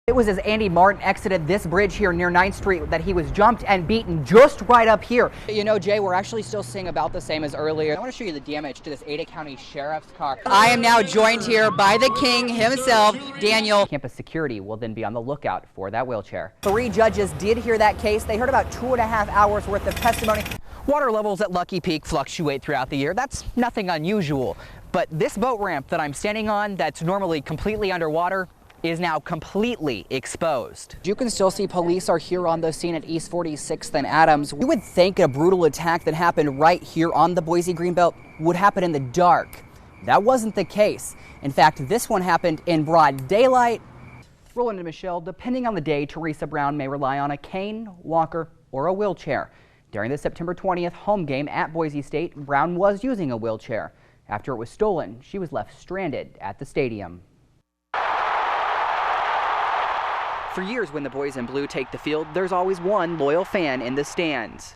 It was as Andy Martin exited this bridge here near 9th Street that he was jumped and beaten just right up here. You know, Jay, we're actually still seeing about the same as earlier. I want to show you the damage to this Ada County Sheriff's car. I am now joined here by the king himself, Daniel. Campus security will then be on the lookout for that wheelchair. 3 judges did hear that case. They heard about 2.5 hours worth of testimony. Water levels at Lucky Peak fluctuate throughout the year. That's nothing unusual. But this boat ramp that I'm standing on that's normally completely underwater is now completely exposed. You can still see police are here on the scene at East 46th and Adams. You would think a brutal attack that happened right here on the Boise Greenbelt would happen in the dark. That wasn't the case. In fact, this one happened in broad daylight. Roland and Michelle, depending on the day, Teresa Brown may rely on a cane, walker, or a wheelchair. During the September 20th home game at Boise State, Brown was using a wheelchair. After it was stolen, she was left stranded at the stadium. For years, when the boys in blue take the field, there's always one loyal fan in the stands.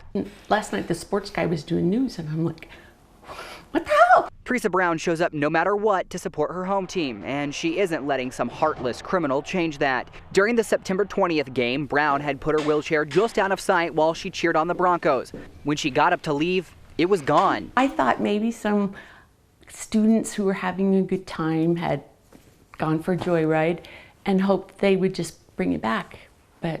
Last night, the sports guy was doing news, and I'm like, what the hell? Teresa Brown shows up no matter what to support her home team, and she isn't letting some heartless criminal change that. During the September 20th game, Brown had put her wheelchair just out of sight while she cheered on the Broncos. When she got up to leave, it was gone. I thought maybe some students who were having a good time had gone for a joyride and hoped they would just bring it back, but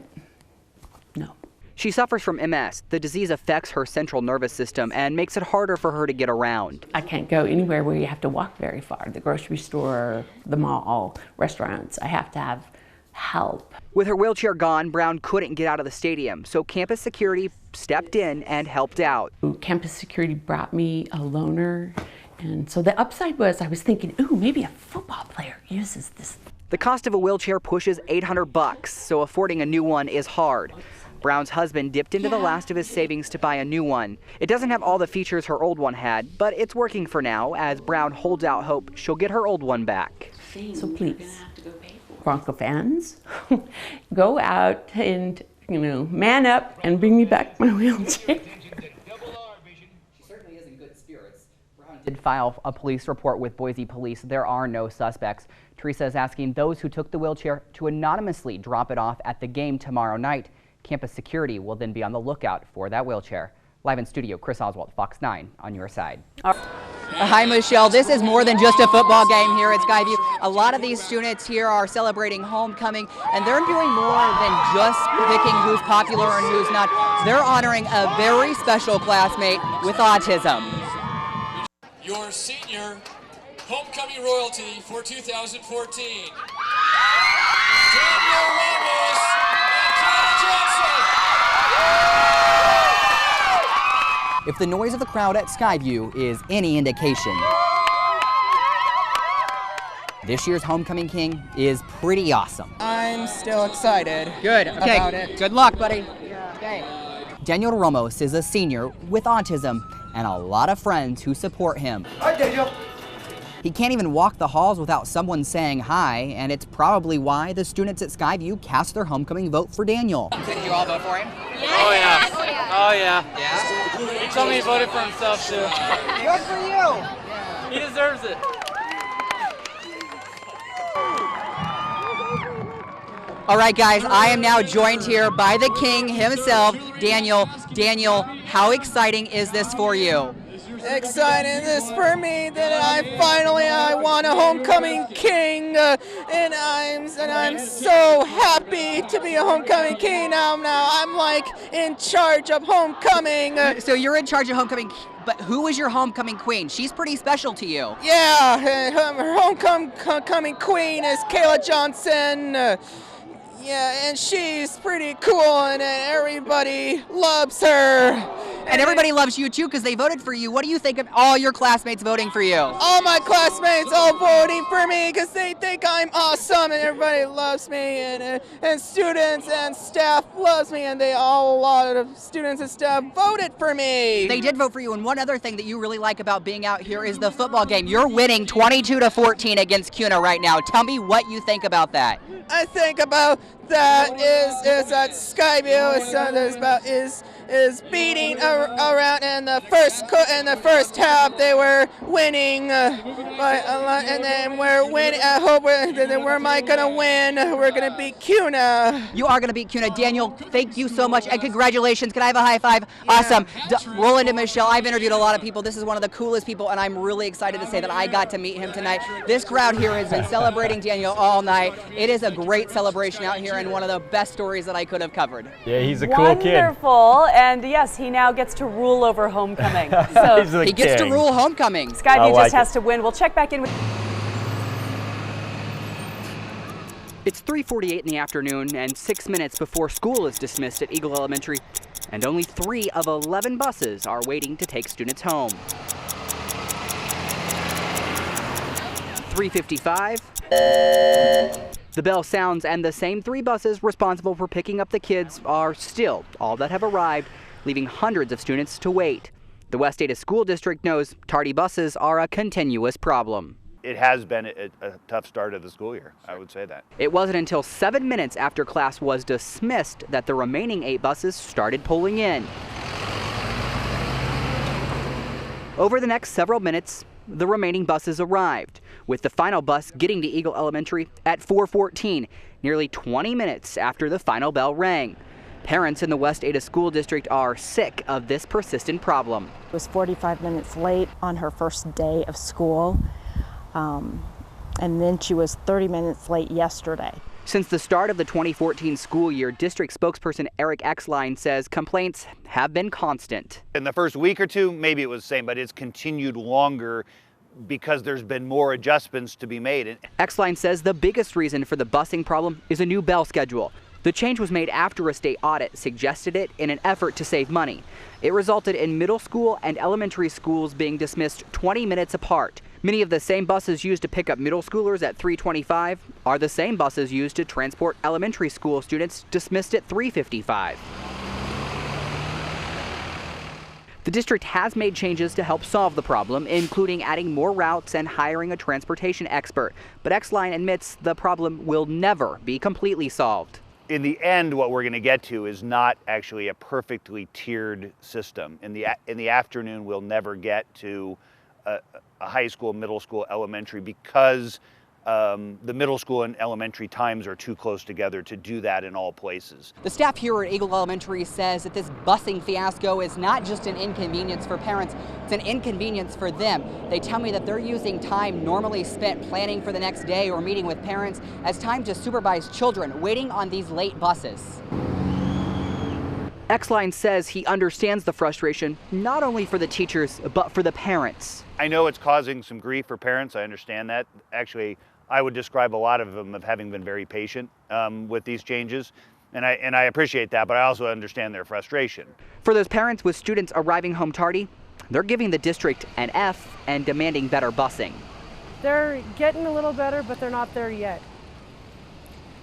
no. She suffers from MS. The disease affects her central nervous system and makes it harder for her to get around. I can't go anywhere where you have to walk very far. The grocery store, the mall, restaurants. I have to have help. With her wheelchair gone, Brown couldn't get out of the stadium, so campus security stepped in and helped out. Campus security brought me a loaner, and so the upside was I was thinking, ooh, maybe a football player uses this. The cost of a wheelchair pushes $800, so affording a new one is hard. Brown's husband dipped into the last of his savings to buy a new one. It doesn't have all the features her old one had, but it's working for now as Brown holds out hope she'll get her old one back. So please, Bronco fans, go out and, man up and bring me back my wheelchair. Did file a police report with Boise police. There are no suspects. Teresa is asking those who took the wheelchair to anonymously drop it off at the game tomorrow night. Campus security will then be on the lookout for that wheelchair. Live in studio, Chris Oswalt, Fox 9 on your side. Hi, Michelle. This is more than just a football game here at Skyview. A lot of these students here are celebrating homecoming, and they're doing more than just picking who's popular and who's not. They're honoring a very special classmate with autism. Your senior homecoming royalty for 2014. Daniel Ramos and Kyle Johnson. If the noise of the crowd at Skyview is any indication, this year's homecoming king is pretty awesome. I'm still excited. Good. Okay. About it. Good luck, buddy. Okay. Daniel Ramos is a senior with autism and a lot of friends who support him. Hi, Daniel. He can't even walk the halls without someone saying hi, and it's probably why the students at Skyview cast their homecoming vote for Daniel. Did you all vote for him? Oh yeah. Oh yeah. Yeah? He told me he voted for himself too. Good for you. He deserves it. All right, guys, I am now joined here by the king himself, Daniel. Daniel, how exciting is this for you? Exciting this for me that I won a homecoming king, and I'm so happy to be a homecoming king now. I'm like in charge of homecoming. So you're in charge of homecoming, but who is your homecoming queen? She's pretty special to you. Yeah, her homecoming queen is Kayla Johnson. Yeah, and she's pretty cool, and everybody loves her. And everybody loves you too because they voted for you. What do you think of all your classmates voting for you? All my classmates all voting for me because they think I'm awesome, and everybody loves me, and students and staff loves me, and a lot of students and staff voted for me. They did vote for you, and one other thing that you really like about being out here is the football game. You're winning 22-14 against CUNA right now. Tell me what you think about that. I think about that is that Skyview is beating around in the first half they were winning by a lot, and then we're winning. I hope where am I gonna win? We're gonna beat CUNA. You are going to beat CUNA. Daniel, thank you so much and congratulations. Can I have a high five? Yeah. Awesome. Roland and Michelle, I've interviewed a lot of people. This is one of the coolest people, and I'm really excited to say that I got to meet him tonight. This crowd here has been celebrating Daniel all night. It is a great celebration out here and one of the best stories that I could have covered. Yeah, he's a cool kid. Wonderful, and yes, he now gets to rule over homecoming. So He's the He gets to king. rule homecoming. Skyview like just has it. to win. We'll check back in with. It's 3:48 in the afternoon and 6 minutes before school is dismissed at Eagle Elementary, and only 3 of 11 buses are waiting to take students home. 3:55. The bell sounds and the same 3 buses responsible for picking up the kids are still all that have arrived, leaving hundreds of students to wait. The West Ada School District knows tardy buses are a continuous problem. It has been a tough start of the school year, I would say that. It wasn't until 7 minutes after class was dismissed that the remaining 8 buses started pulling in. Over the next several minutes, the remaining buses arrived, with the final bus getting to Eagle Elementary at 4:14, nearly 20 minutes after the final bell rang. Parents in the West Ada School District are sick of this persistent problem. She was 45 minutes late on her first day of school, and then she was 30 minutes late yesterday. Since the start of the 2014 school year, district spokesperson Eric Exline says complaints have been constant. In the first week or two, maybe it was the same, but it's continued longer because there's been more adjustments to be made. Exline says the biggest reason for the busing problem is a new bell schedule. The change was made after a state audit suggested it in an effort to save money. It resulted in middle school and elementary schools being dismissed 20 minutes apart. Many of the same buses used to pick up middle schoolers at 3:25 are the same buses used to transport elementary school students dismissed at 3:55. The district has made changes to help solve the problem, including adding more routes and hiring a transportation expert. But Exline admits the problem will never be completely solved. In the end, what we're going to get to is not actually a perfectly tiered system. In the afternoon, we'll never get to a high school, middle school, elementary, because the middle school and elementary times are too close together to do that in all places. The staff here at Eagle Elementary says that this busing fiasco is not just an inconvenience for parents, it's an inconvenience for them. They tell me that they're using time normally spent planning for the next day or meeting with parents as time to supervise children waiting on these late buses. Exline says he understands the frustration, not only for the teachers, but for the parents. I know it's causing some grief for parents, I understand that. Actually, I would describe a lot of them as having been very patient with these changes, and I appreciate that, but I also understand their frustration. For those parents with students arriving home tardy, they're giving the district an F and demanding better busing. They're getting a little better, but they're not there yet.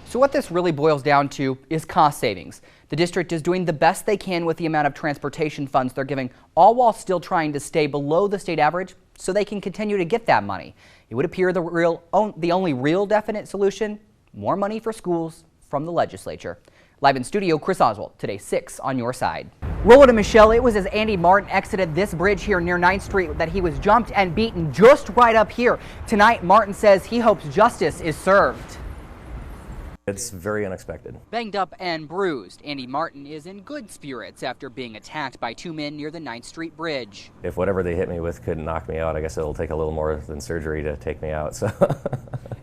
So what this really boils down to is cost savings. The district is doing the best they can with the amount of transportation funds they're giving, all while still trying to stay below the state average so they can continue to get that money. It would appear the only real definite solution, more money for schools from the legislature. Live in studio, Chris Oswalt, today 6 on your side. Roland and Michelle, it was as Andy Martin exited this bridge here near 9th Street that he was jumped and beaten just right up here. Tonight, Martin says he hopes justice is served. It's very unexpected. Banged up and bruised, Andy Martin is in good spirits after being attacked by 2 men near the 9th Street Bridge. If whatever they hit me with couldn't knock me out, I guess it'll take a little more than surgery to take me out. So.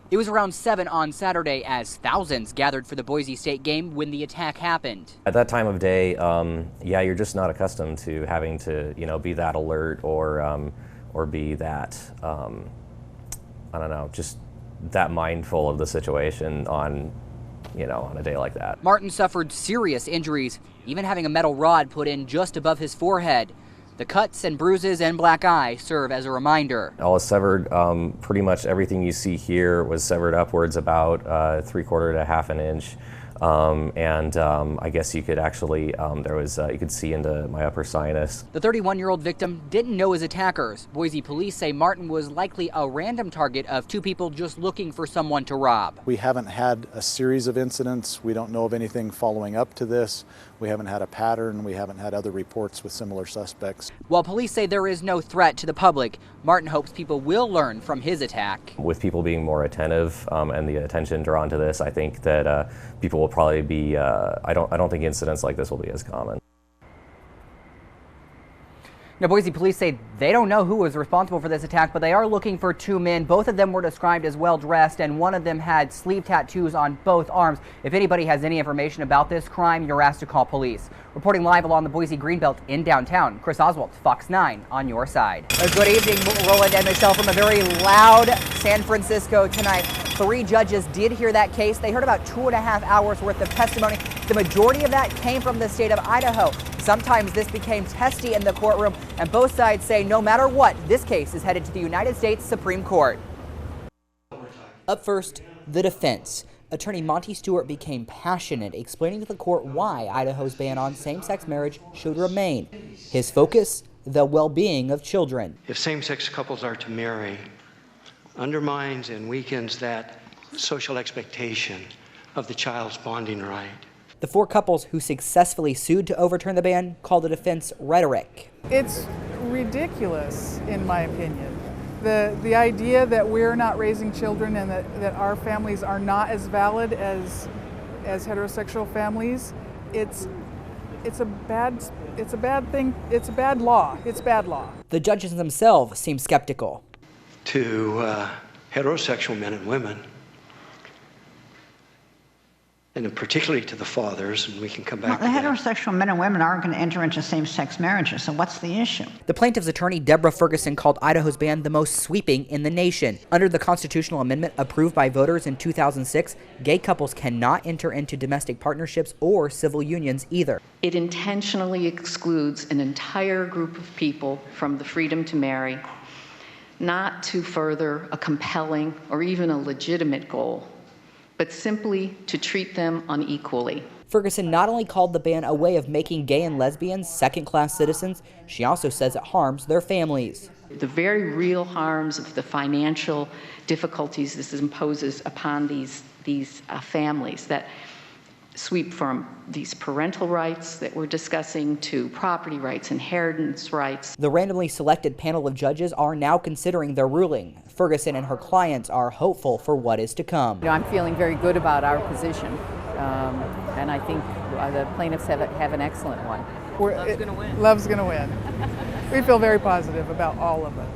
It was around 7 on Saturday as thousands gathered for the Boise State game when the attack happened. At that time of day, yeah, you're just not accustomed to having to, be that alert or be that, I don't know, just that mindful of the situation on a day like that. Martin suffered serious injuries, even having a metal rod put in just above his forehead. The cuts and bruises and black eye serve as a reminder. All is severed. Pretty much everything you see here was severed upwards about 3/4 to 1/2 inch. I guess you could actually, you could see into my upper sinus. The 31-year-old victim didn't know his attackers. Boise police say Martin was likely a random target of two people just looking for someone to rob. We haven't had a series of incidents. We don't know of anything following up to this. We haven't had a pattern. We haven't had other reports with similar suspects. While police say there is no threat to the public, Martin hopes people will learn from his attack. With people being more attentive and the attention drawn to this, I think that people will probably be, I don't think incidents like this will be as common. Now, Boise police say they don't know who was responsible for this attack, but they are looking for two men. Both of them were described as well-dressed, and one of them had sleeve tattoos on both arms. If anybody has any information about this crime, you're asked to call police. Reporting live along the Boise Greenbelt in downtown, Chris Oswalt, Fox 9, on your side. Good evening, Roland and Michelle, from a very loud San Francisco tonight. 3 judges did hear that case. They heard about 2.5 hours worth of testimony. The majority of that came from the state of Idaho. Sometimes this became testy in the courtroom, and both sides say no matter what, this case is headed to the United States Supreme Court. Up first, the defense. Attorney Monty Stewart became passionate, explaining to the court why Idaho's ban on same-sex marriage should remain. His focus, the well-being of children. If same-sex couples are to marry, undermines and weakens that social expectation of the child's bonding right. The 4 couples who successfully sued to overturn the ban call the defense rhetoric. It's ridiculous, in my opinion. The idea that we're not raising children and that our families are not as valid as heterosexual families, it's a bad thing. It's a bad law. It's bad law. The judges themselves seem skeptical. To heterosexual men and women, and particularly to the fathers, and we can come back to that. The heterosexual men and women aren't going to enter into same-sex marriages, so what's the issue? The plaintiff's attorney, Deborah Ferguson, called Idaho's ban the most sweeping in the nation. Under the constitutional amendment approved by voters in 2006, gay couples cannot enter into domestic partnerships or civil unions either. It intentionally excludes an entire group of people from the freedom to marry, not to further a compelling or even a legitimate goal, but simply to treat them unequally. Ferguson not only called the ban a way of making gay and lesbians second-class citizens, she also says it harms their families. The very real harms of the financial difficulties this imposes upon these families that sweep from these parental rights that we're discussing to property rights, inheritance rights. The randomly selected panel of judges are now considering their ruling. Ferguson and her clients are hopeful for what is to come. I'm feeling very good about our position, and I think the plaintiffs have an excellent one. Love's going to win. Love's going to win. We feel very positive about all of it.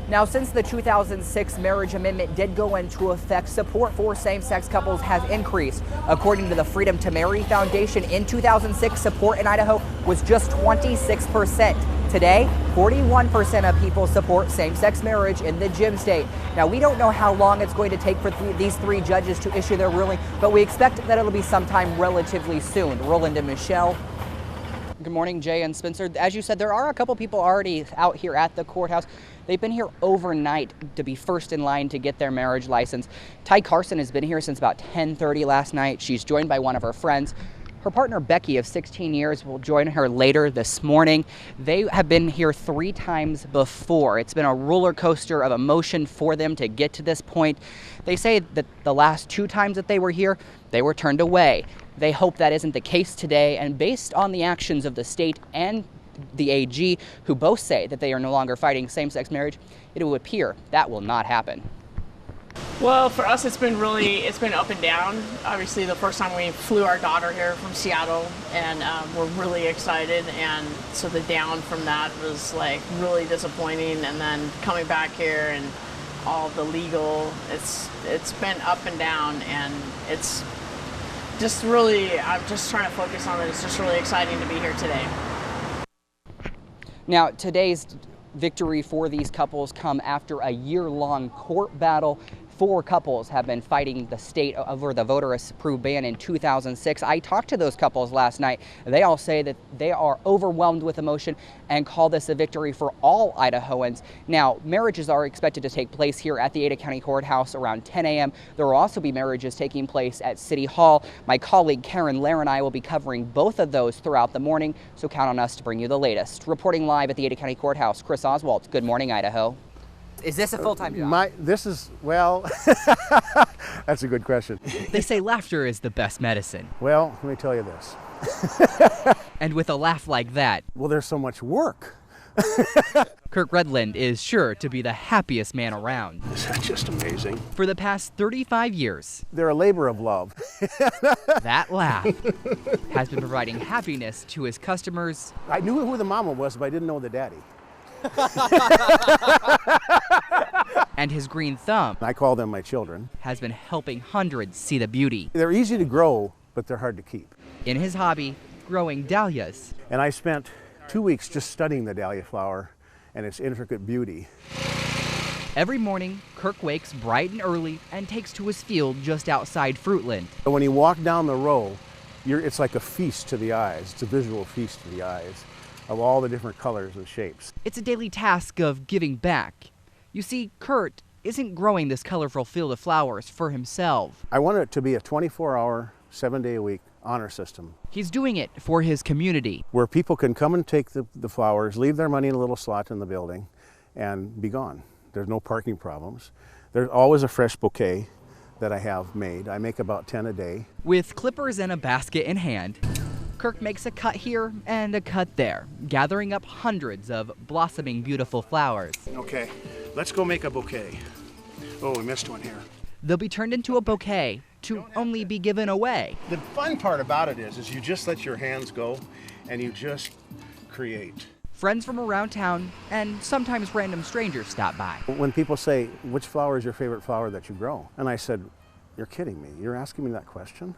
Now, since the 2006 marriage amendment did go into effect, support for same-sex couples has increased. According to the Freedom to Marry Foundation, in 2006, support in Idaho was just 26%. Today, 41% of people support same-sex marriage in the Gem State. Now, we don't know how long it's going to take for these 3 judges to issue their ruling, but we expect that it'll be sometime relatively soon. Roland and Michelle. Good morning, Jay and Spencer. As you said, there are a couple people already out here at the courthouse. They've been here overnight to be first in line to get their marriage license. Ty Carson has been here since about 10:30 last night. She's joined by one of her friends. Her partner, Becky, of 16 years, will join her later this morning. They have been here 3 times before. It's been a roller coaster of emotion for them to get to this point. They say that the last 2 times that they were here, they were turned away. They hope that isn't the case today, and based on the actions of the state and the AG, who both say that they are no longer fighting same-sex marriage, it will appear that will not happen. Well, for us, it's been up and down. Obviously, the first time we flew our daughter here from Seattle, and we're really excited. And so the down from that was like really disappointing. And then coming back here and all the legal, it's been up and down, and it's just really, I'm just trying to focus on it. It's just really exciting to be here today. Now, today's victory for these couples come after a year-long court battle. 4 couples have been fighting the state over the voter-approved ban in 2006. I talked to those couples last night. They all say that they are overwhelmed with emotion and call this a victory for all Idahoans. Now, marriages are expected to take place here at the Ada County Courthouse around 10 a.m. There will also be marriages taking place at City Hall. My colleague Karen Lair and I will be covering both of those throughout the morning, so count on us to bring you the latest. Reporting live at the Ada County Courthouse, Chris Oswalt. Good morning, Idaho. Is this a full-time job? Well, that's a good question. They say laughter is the best medicine. Well, let me tell you this. And with a laugh like that, well, there's so much work. Kirk Redland is sure to be the happiest man around. That's just amazing. For the past 35 years, they're a labor of love. That laugh has been providing happiness to his customers. I knew who the mama was, but I didn't know the daddy. And his green thumb, I call them my children, has been helping hundreds see the beauty. They're easy to grow, but they're hard to keep. In his hobby, growing dahlias. And I spent 2 weeks just studying the dahlia flower and its intricate beauty. Every morning, Kirk wakes bright and early and takes to his field just outside Fruitland. But when you walk down the row, it's like a feast to the eyes. It's a visual feast to the eyes of all the different colors and shapes. It's a daily task of giving back. You see, Kurt isn't growing this colorful field of flowers for himself. I want it to be a 24-hour, 7-day-a-week honor system. He's doing it for his community, where people can come and take the flowers, leave their money in a little slot in the building, and be gone. There's no parking problems. There's always a fresh bouquet that I have made. I make about 10 a day. With clippers and a basket in hand, Kirk makes a cut here and a cut there, gathering up hundreds of blossoming beautiful flowers. Okay, let's go make a bouquet. Oh, we missed one here. They'll be turned into a bouquet to only be given away. The fun part about it is you just let your hands go and you just create. Friends from around town and sometimes random strangers stop by. When people say, which flower is your favorite flower that you grow? And I said, you're kidding me, you're asking me that question?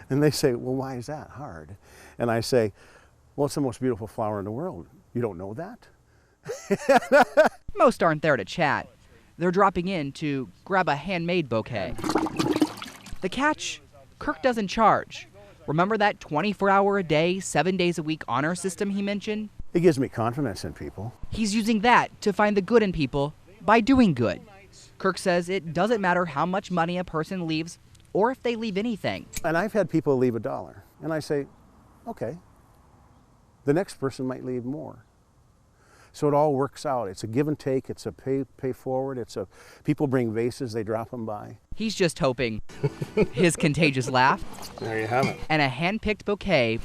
And they say, well, why is that hard? And I say, well, it's the most beautiful flower in the world. You don't know that? Most aren't there to chat. They're dropping in to grab a handmade bouquet. The catch, Kirk doesn't charge. Remember that 24-hour-a-day, 7 days a week honor system he mentioned? It gives me confidence in people. He's using that to find the good in people by doing good. Kirk says it doesn't matter how much money a person leaves or if they leave anything. And I've had people leave $1, and I say, okay, the next person might leave more. So it all works out. It's a give and take. It's a pay forward. People bring vases, they drop them by. He's just hoping his contagious laugh, there you have it, and a hand-picked bouquet,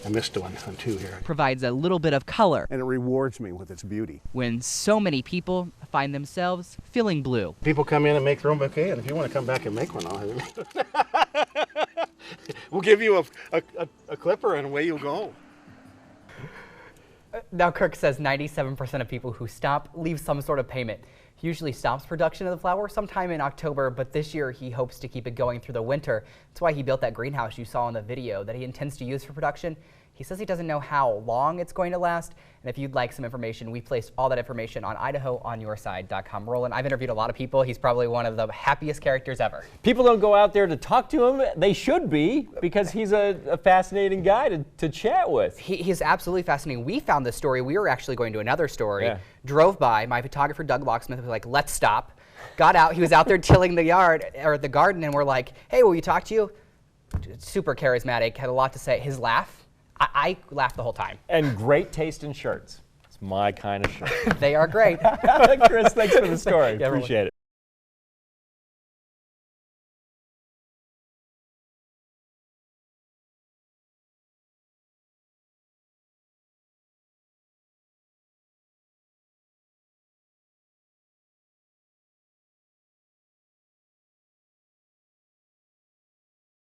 I missed one on 2 here, provides a little bit of color. And it rewards me with its beauty. When so many people find themselves feeling blue. People come in and make their own bouquet, and if you want to come back and make one, we'll give you a clipper and away you go. Now, Kirk says 97% of people who stop leave some sort of payment. He usually stops production of the flower sometime in October, but this year he hopes to keep it going through the winter. That's why he built that greenhouse you saw in the video that he intends to use for production. He says he doesn't know how long it's going to last, and if you'd like some information, we placed all that information on IdahoOnYourSide.com. Roland, I've interviewed a lot of people. He's probably one of the happiest characters ever. People don't go out there to talk to him. They should be, because he's a fascinating guy to chat with. He's absolutely fascinating. We found this story. We were actually going to another story. Yeah. Drove by. My photographer, Doug Locksmith, was like, let's stop. Got out. He was out there tilling the yard or the garden, and we're like, hey, will you talk to you? Super charismatic, had a lot to say. His laugh. I laughed the whole time. And great taste in shirts. It's my kind of shirt. They are great. Chris, thanks for the story. Yeah, appreciate it.